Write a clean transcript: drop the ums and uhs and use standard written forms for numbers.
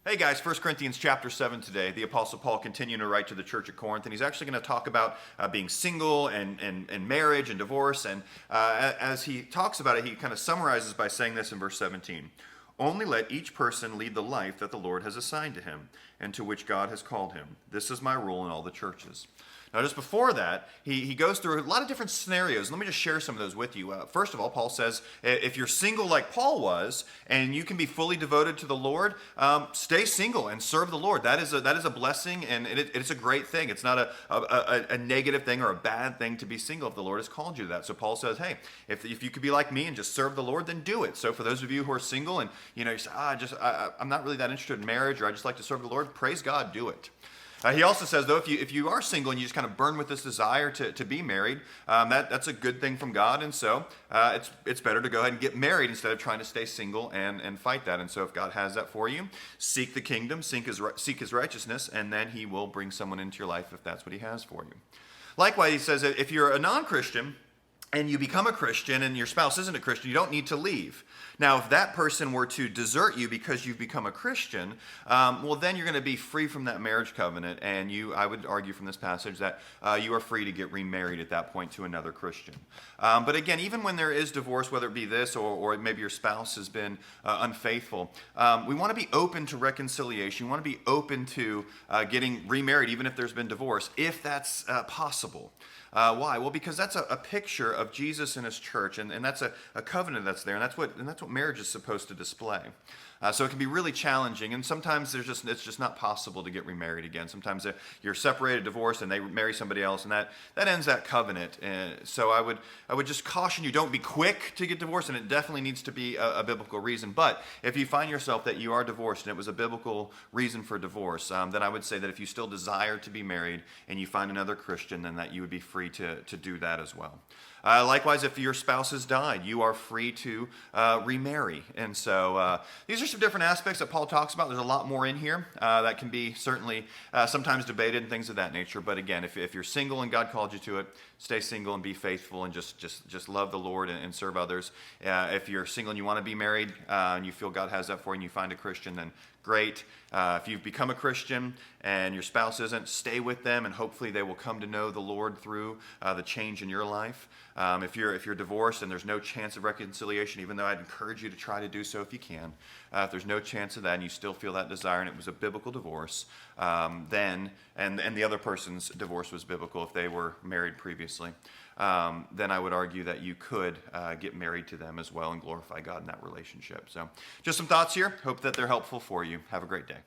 Hey guys, 1 Corinthians chapter 7 today. The Apostle Paul continuing to write to the church at Corinth, and he's actually going to talk about being single and marriage and divorce. And as he talks about it, he kind of summarizes by saying this in verse 17. Only let each person lead the life that the Lord has assigned to him and to which God has called him. This is my rule in all the churches. Now, just before that, he goes through a lot of different scenarios. Let me just share some of those with you. First of all, Paul says, if you're single like Paul was, and you can be fully devoted to the Lord, stay single and serve the Lord. That is a blessing, and it's a great thing. It's not a negative thing or a bad thing to be single if the Lord has called you to that. So Paul says, hey, if you could be like me and just serve the Lord, then do it. So for those of you who are single and you say, I'm not really that interested in marriage, or I just like to serve the Lord, praise God, do it. He also says, though, if you are single and you just kind of burn with this desire to be married, that's a good thing from God. And so it's better to go ahead and get married instead of trying to stay single and fight that. And so if God has that for you, seek the kingdom, seek his righteousness, and then he will bring someone into your life if that's what he has for you. Likewise, he says that if you're a non-Christian, and you become a Christian and your spouse isn't a Christian, you don't need to leave. Now, if that person were to desert you because you've become a Christian, well, then you're going to be free from that marriage covenant. And I would argue from this passage that you are free to get remarried at that point to another Christian. But again, even when there is divorce, whether it be this or maybe your spouse has been unfaithful, we want to be open to reconciliation. We want to be open to getting remarried, even if there's been divorce, if that's possible. Why? Well, because that's a picture of Jesus and his church, and that's a covenant that's there, and that's what marriage is supposed to display. So it can be really challenging, and sometimes it's just not possible to get remarried again. Sometimes you're separated, divorced, and they marry somebody else, and that ends that covenant. So I would just caution you, don't be quick to get divorced, and it definitely needs to be a biblical reason. But if you find yourself that you are divorced and it was a biblical reason for divorce, then I would say that if you still desire to be married and you find another Christian, then that you would be free to do that as well. Likewise, if your spouse has died, you are free to remarry. And so these are some different aspects that Paul talks about. There's a lot more in here that can be certainly sometimes debated and things of that nature. But again, if you're single and God called you to it, stay single and be faithful and just love the Lord and serve others. If you're single and you want to be married and you feel God has that for you and you find a Christian, then great. If you've become a Christian and your spouse isn't, stay with them and hopefully they will come to know the Lord through the change in your life. If you're divorced and there's no chance of reconciliation, even though I'd encourage you to try to do so if you can, if there's no chance of that and you still feel that desire and it was a biblical divorce, then the other person's divorce was biblical if they were married previously, then I would argue that you could get married to them as well and glorify God in that relationship. So just some thoughts here. Hope that they're helpful for you. Have a great day.